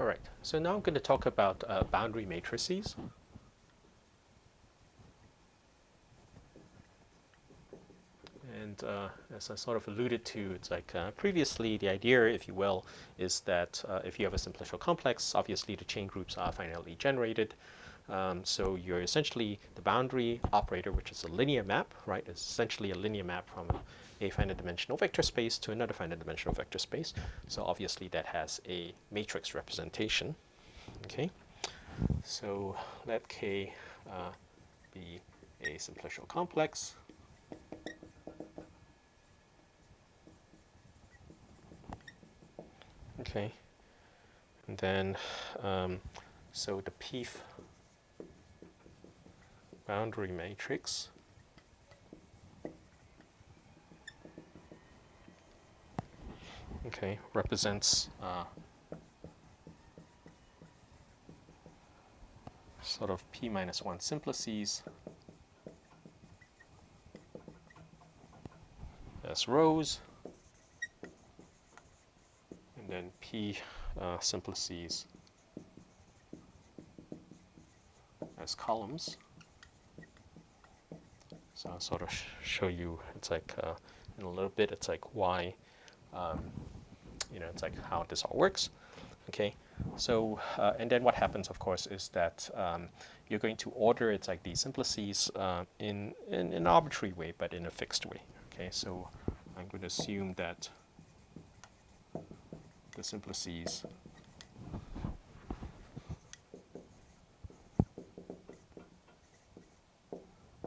All right, so now I'm going to talk about boundary matrices. And as I sort of alluded to, it's like previously, the idea, if you will, is that if you have a simplicial complex, obviously the chain groups are finitely generated. So you're essentially the boundary operator, which is a linear map, right? It's essentially a linear map from a finite dimensional vector space to another finite dimensional vector space. So obviously that has a matrix representation. Okay, so let K be a simplicial complex. Okay, and then so the P boundary matrix represents sort of P minus 1 simplices as rows, and then P simplices as columns. So I'll sort of show you, it's like in a little bit, it's like why, it's like how this all works. Okay, so and then what happens, of course, is that you're going to order it's like these simplices in an arbitrary way, but in a fixed way. Okay, so I'm going to assume that the simplices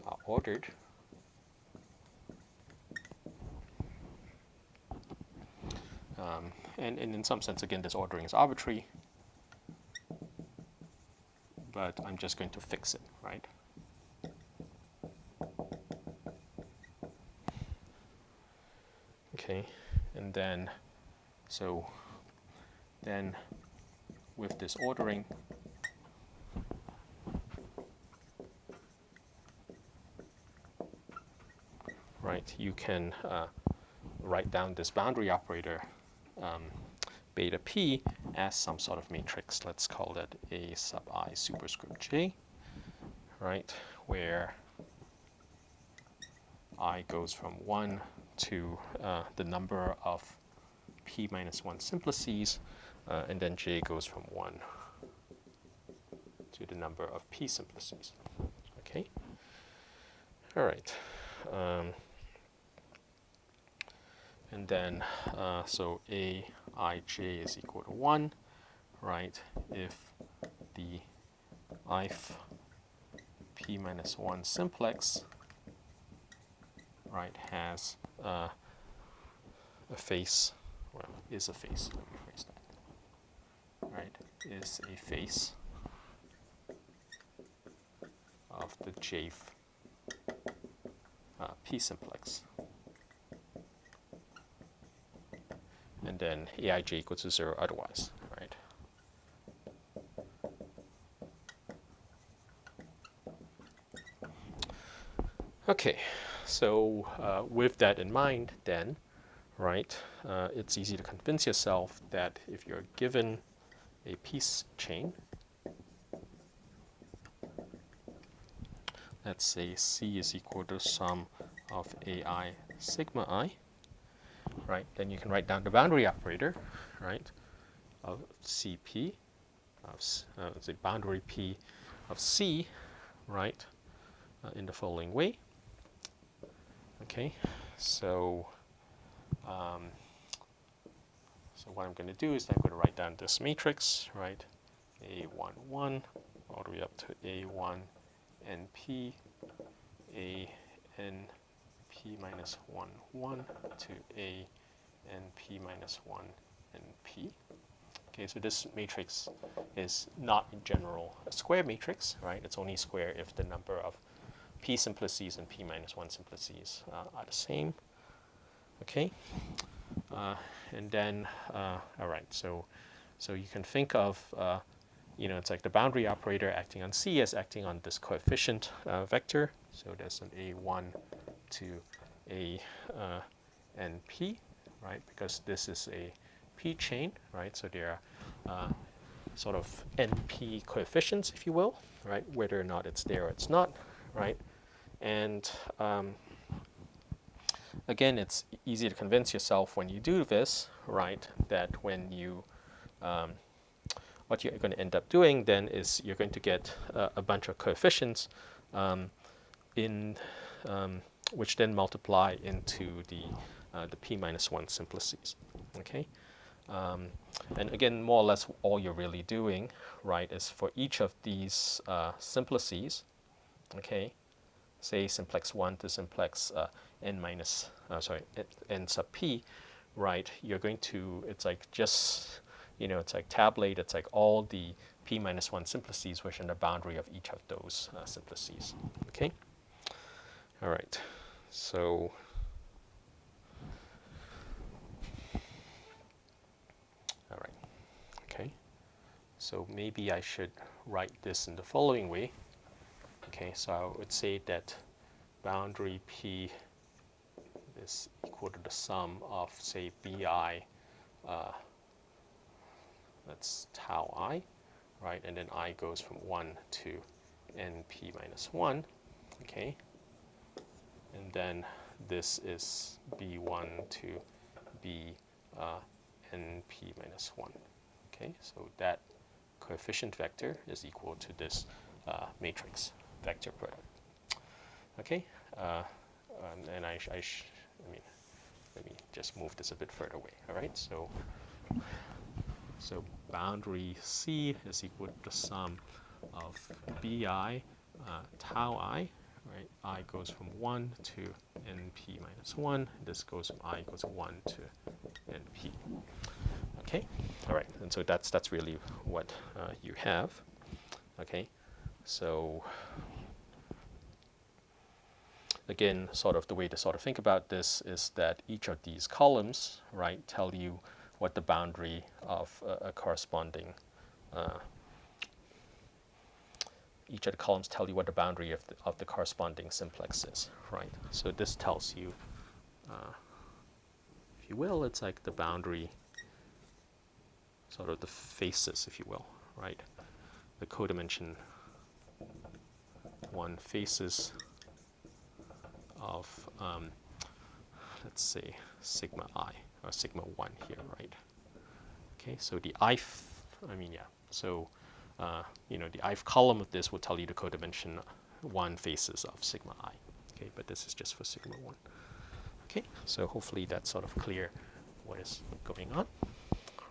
are ordered and in some sense, again, this ordering is arbitrary, but I'm just going to fix it, right? Okay, and then, so then with this ordering, right, you can write down this boundary operator beta p as some sort of matrix. Let's call that A sub I superscript j, right, where I goes from 1 to the number of p minus 1 simplices, and then j goes from 1 to the number of p simplices. Okay, all right. And then, so aij is equal to 1, right, if the ith p minus 1 simplex, right, has a face, well, is a face, let me phrase that, right, is a face of the jth p simplex. And then aij equals to 0 otherwise, right? Okay, so with that in mind, then, right, it's easy to convince yourself that if you're given a piece chain, let's say C is equal to sum of AI sigma I, right, then you can write down the boundary operator, right, of CP, of the boundary P of C, right, in the following way. Okay, so so what I'm going to do is I'm going to write down this matrix, right, A11 all the way up to A1 NP, A NP minus 1, 1 to A NP minus 1 NP. Okay, so this matrix is not in general a square matrix, right? It's only square if the number of p simplices and p minus 1 simplices are the same. Okay, and then, all right, so you can think of, it's like the boundary operator acting on C as acting on this coefficient vector. So there's an A1 to A NP, right? Because this is a P chain, right? So there are sort of NP coefficients, if you will, right? Whether or not it's there or it's not, right? And again, it's easy to convince yourself when you do this, right, that when you what you're going to end up doing then is you're going to get a bunch of coefficients in which then multiply into the p minus 1 simplices. Okay, and again, more or less, all you're really doing, right, is for each of these simplices, okay, say simplex 1 to simplex n minus n sub p, right? You're going to, it's like just, you know, it's like tabulate, it's like all the p minus 1 simplices within the boundary of each of those simplices. Okay. All right. So all right. Okay. So maybe I should write this in the following way. Okay. So I would say that boundary p is equal to the sum of, say, bi, that's tau I, right? And then I goes from 1 to np minus 1, okay? And then this is b1 to b np minus 1, okay? So that coefficient vector is equal to this matrix vector product, okay? And I mean, let me just move this a bit further away, all right? So boundary C is equal to the sum of bi tau I, right? I goes from 1 to np minus 1. This goes from I goes 1 to np. Okay, all right. And so that's really what you have. Okay, so again, sort of the way to sort of think about this is that each of these columns, right, tell you what the boundary of a corresponding, each of the columns tell you what the boundary of the corresponding simplex is, right? So this tells you, if you will, it's like the boundary, sort of the faces, if you will, right? The codimension 1 faces of, let's say, sigma I, or sigma 1 here, right? Okay, so the ith, I mean, yeah, so, you know, the ith column of this will tell you the codimension 1 faces of sigma I. Okay, but this is just for sigma 1. Okay, so hopefully that's sort of clear what is going on,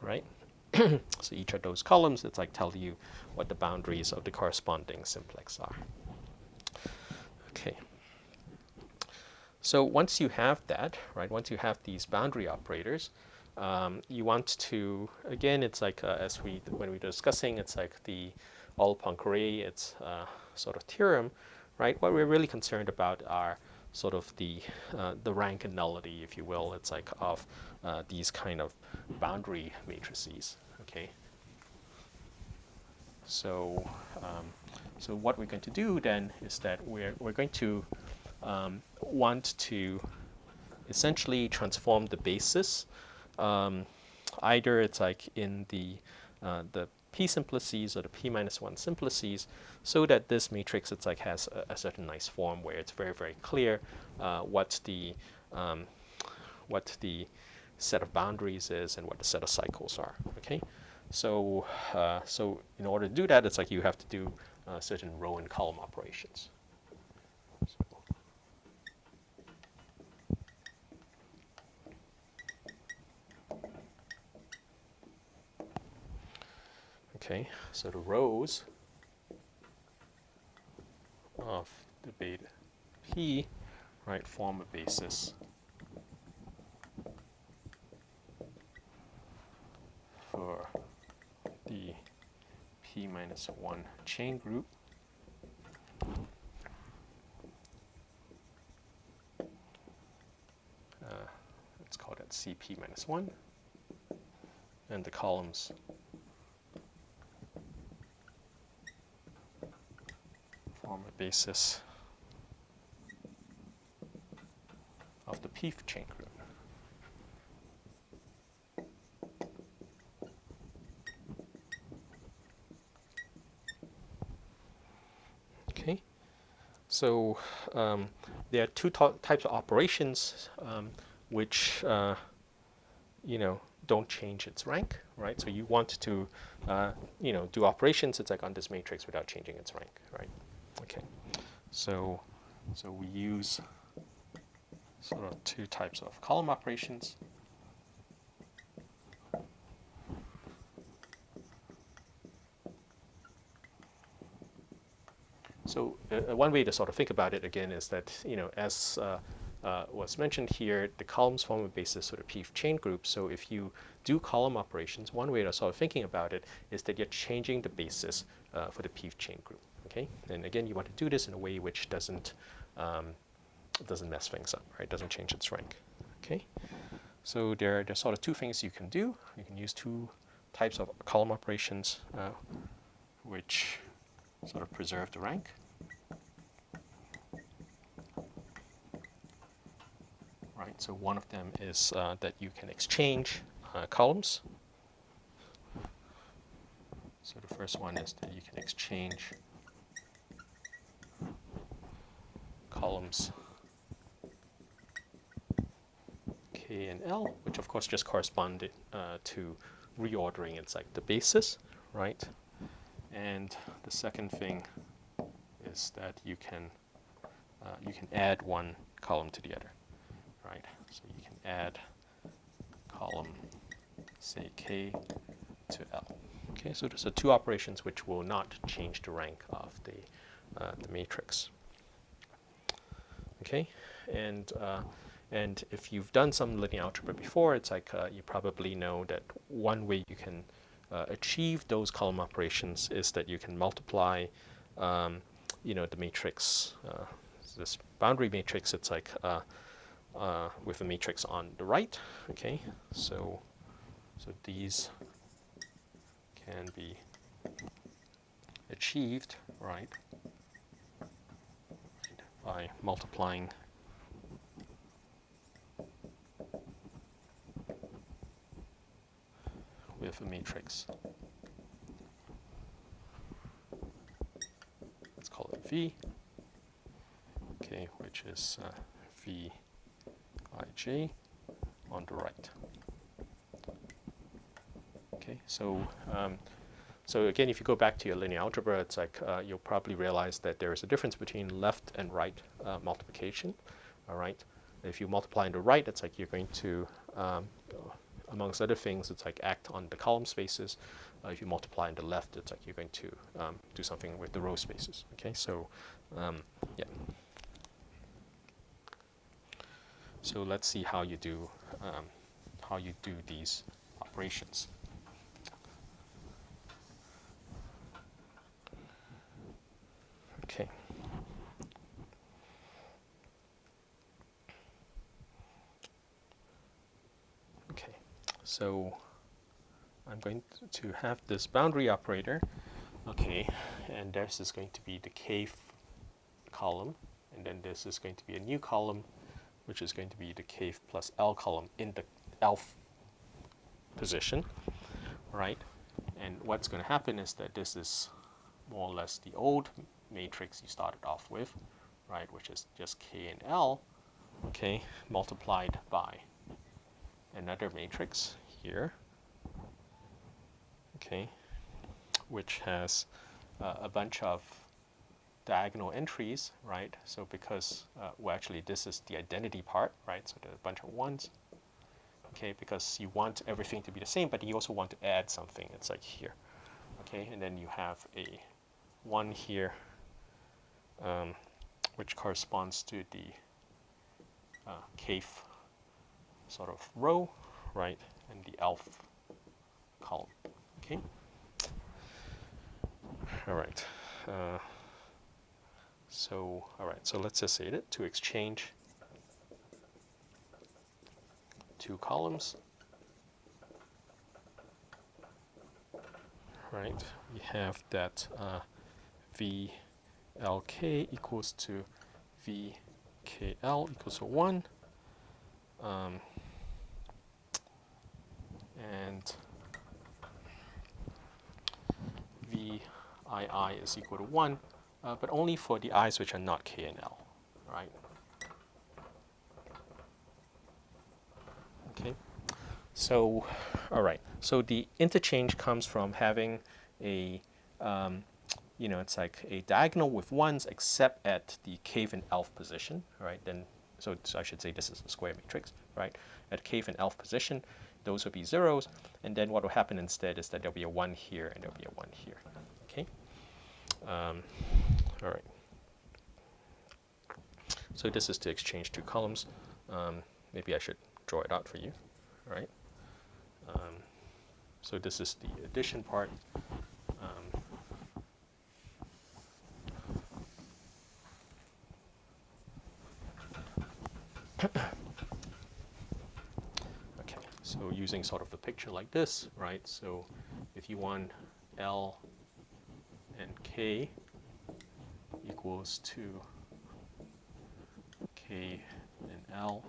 right? So each of those columns, it's like tell you what the boundaries of the corresponding simplex are. Okay. So once you have that, right, once you have these boundary operators, you want to, again, it's like when we were discussing, it's like the All-Poincare, it's sort of theorem, right? What we're really concerned about are sort of the rank and nullity, if you will. It's like of these kind of boundary matrices. Okay. So so what we're going to do then is that we're going to want to essentially transform the basis. Either it's like in the p simplices or the p minus 1 simplices, so that this matrix, it's like has a certain nice form where it's very, very clear what the set of boundaries is and what the set of cycles are. Okay, so so in order to do that, it's like you have to do certain row and column operations. Okay, so the rows of the beta p, right, form a basis for the p minus 1 chain group let's call that cp minus 1, and the columns form a basis of the p chain group. So there are two types of operations which don't change its rank, right? So you want to do operations. It's like on this matrix without changing its rank, right? Okay. So we use sort of two types of column operations. So one way to sort of think about it again is that, as was mentioned here, the columns form a basis for the P chain group. So if you do column operations, one way to sort of thinking about it is that you're changing the basis for the P chain group. Okay, and again, you want to do this in a way which doesn't mess things up, right? Doesn't change its rank. Okay, so there are sort of two things you can do. You can use two types of column operations, which sort of preserve the rank. Right, so one of them is that you can exchange columns. So the first one is that you can exchange columns K and L, which of course just corresponded to reordering its like the basis, right? And the second thing is that you can add one column to the other, right? So you can add column, say K to L. Okay, so those are two operations which will not change the rank of the matrix. Okay, and if you've done some linear algebra before, it's like you probably know that one way you can achieve those column operations is that you can multiply, the matrix, this boundary matrix. It's like with a matrix on the right. Okay, so these can be achieved, right, by multiplying with a matrix. Let's call it V, okay, which is Vij on the right. Okay, so again, if you go back to your linear algebra, it's like you'll probably realize that there is a difference between left and right multiplication. All right, if you multiply on the right, it's like you're going to, amongst other things, it's like act on the column spaces. If you multiply on the left, it's like you're going to do something with the row spaces. Okay, so yeah. So let's see how you do these operations. Okay. Okay, so I'm going to have this boundary operator. Okay, and this is going to be the kth column, and then this is going to be a new column, which is going to be the kth plus L column in the Lth position, right? And what's going to happen is that this is more or less the old matrix you started off with, right, which is just K and L, okay, multiplied by another matrix here, okay, which has a bunch of diagonal entries, right? So because, well, actually this is the identity part, right? So there's a bunch of ones, okay, because you want everything to be the same, but you also want to add something. It's like here, okay, and then you have a 1 here, which corresponds to the kth sort of row, right, and the Lth column. Okay. All right. So let's just say it to exchange two columns. Right. We have that VLK equals to VKL equals to 1. And VII is equal to 1, but only for the i's which are not k and l, right? Okay, so, all right, so the interchange comes from having a, it's like a diagonal with ones except at the cave and elf position, right? Then, so I should say this is a square matrix, right? At cave and elf position, those will be zeros, and then what will happen instead is that there'll be a 1 here and there'll be a 1 here, okay? All right. So this is to exchange two columns. Maybe I should draw it out for you, right? So this is the addition part. Okay, so using sort of a picture like this, right? So if you want L and K equals to K and L,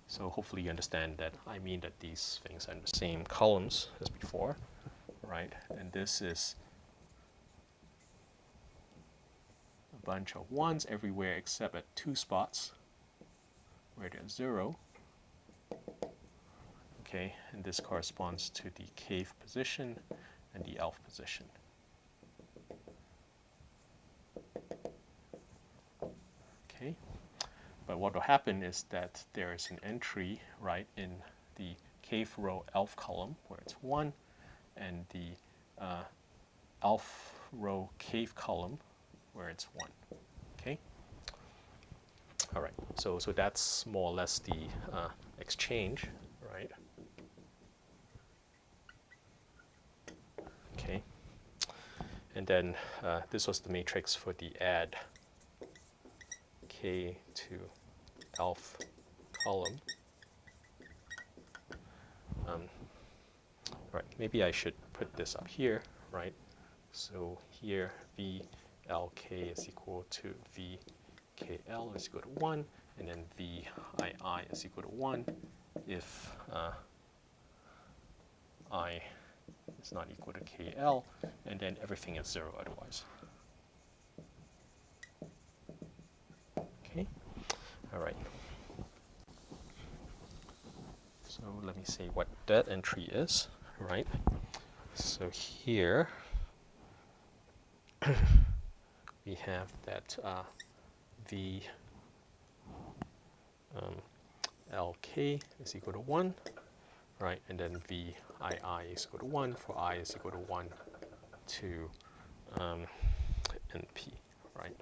so hopefully you understand that I mean that these things are in the same columns as before, right? And this is a bunch of ones everywhere except at two spots where there's 0. Okay, and this corresponds to the cave position and the elf position. Okay, but what will happen is that there is an entry, right, in the cave row elf column where it's 1, and the elf row cave column where it's 1. Okay. All right. So that's more or less the exchange, right? Okay. And then this was the matrix for the add K to elf column. Right. Maybe I should put this up here, right? So here VLK is equal to VKL is equal to 1, and then VII is equal to 1 if I is not equal to KL, and then everything is 0 otherwise. Okay, all right. So let me see what that entry is, right? So here we have that LK is equal to 1, right? And then VII is equal to 1 for I is equal to 1 to NP, right?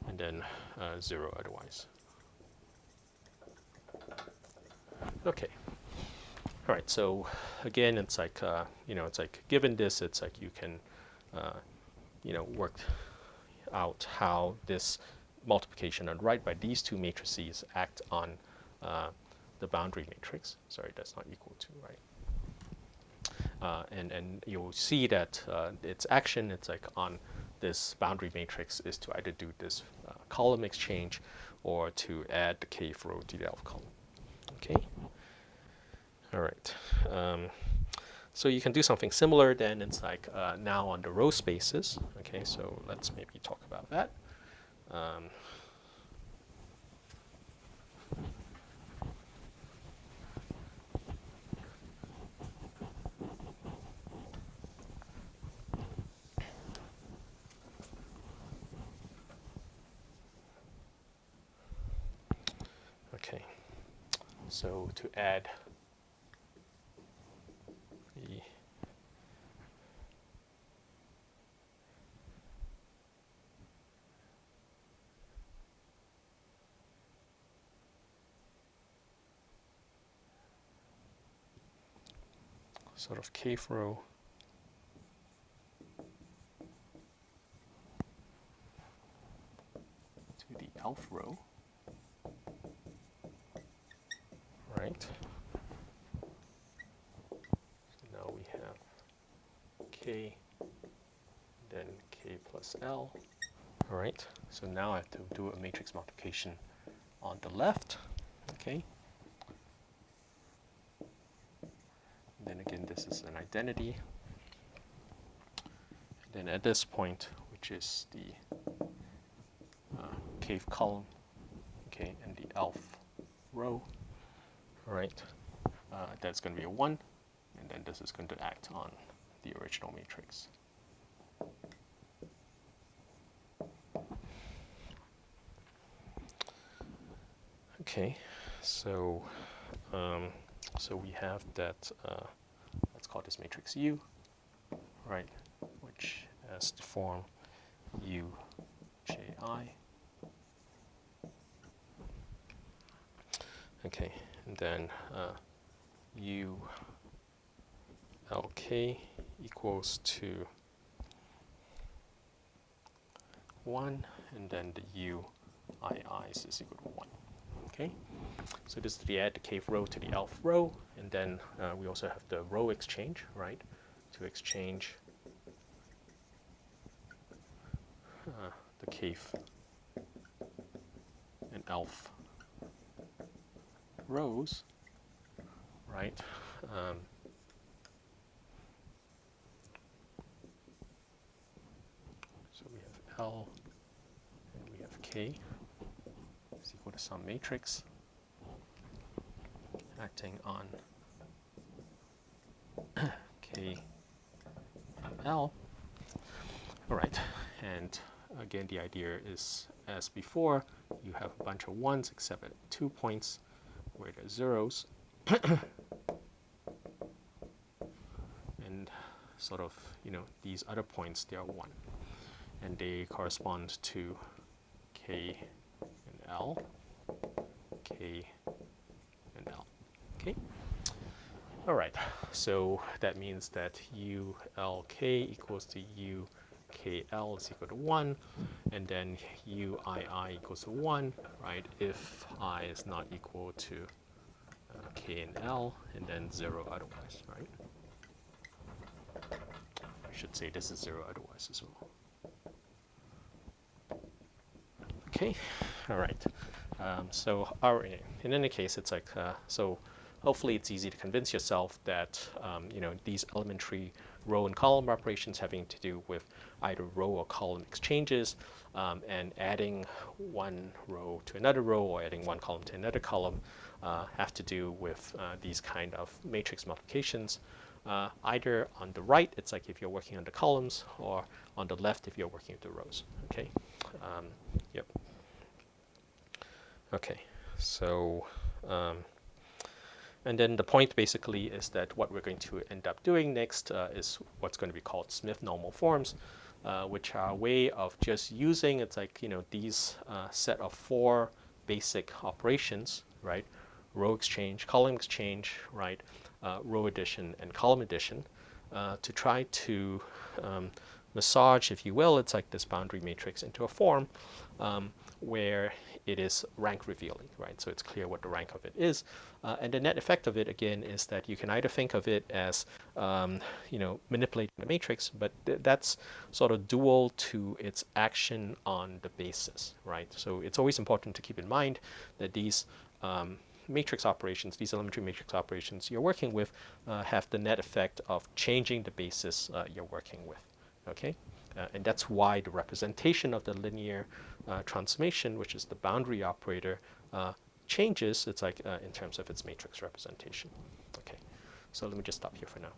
And then 0 otherwise. Okay. All right. So again, it's like it's like given this, it's like you can work out how this multiplication on right by these two matrices act on the boundary matrix. Sorry, that's not equal to, right? And you'll see that its action, it's like on this boundary matrix is to either do this column exchange or to add the cave row to the elf column. Okay. All right. So you can do something similar then. It's like now on the row spaces. Okay. So let's maybe talk about that. Okay. So to add the sort of cave row to the elf row, right? So now we have K, then K plus L. All right, so now I have to do a matrix multiplication on the left, okay? And then again, this is an identity. And then at this point, which is the kth column, okay, and the elf row, all right, that's going to be a 1, and then this is going to act on the original matrix. Okay, so we have that, let's call this matrix U, right, which has the form UJI. Okay, and then ULK equals to 1, and then the UIIs is equal to 1. Okay, so this is the add the kth row to the elf row, and then we also have the row exchange, right, to exchange the kth and elf rows, right? So we have L and we have K is equal to some matrix acting on K and L. All right, and again, the idea is, as before, you have a bunch of 1s except at 2 points where there's zeros. And sort of, these other points, they are 1. And they correspond to K and L, K and L. Okay? All right, so that means that ULK equals to UKL is equal to 1, and then UII equals to 1, right, if I is not equal to K and L, and then 0 otherwise, right? I should say this is 0 otherwise as well. Okay, all right. So in any case, it's like, so hopefully it's easy to convince yourself that, these elementary row and column operations having to do with either row or column exchanges, and adding one row to another row or adding one column to another column have to do with these kind of matrix multiplications. Either on the right, it's like if you're working on the columns, or on the left if you're working with the rows. Okay. Yep. Okay. So, and then the point basically is that what we're going to end up doing next is what's going to be called Smith normal forms, which are a way of just using, it's like, these set of 4 basic operations, right? Row exchange, column exchange, right? Row addition and column addition, to try to massage, if you will, it's like this boundary matrix into a form where it is rank revealing, right? So it's clear what the rank of it is. And the net effect of it, again, is that you can either think of it as, manipulating the matrix, but that's sort of dual to its action on the basis, right? So it's always important to keep in mind that these matrix operations, these elementary matrix operations you're working with, have the net effect of changing the basis you're working with, okay? And that's why the representation of the linear transformation, which is the boundary operator, changes, it's like in terms of its matrix representation. Okay, so let me just stop here for now.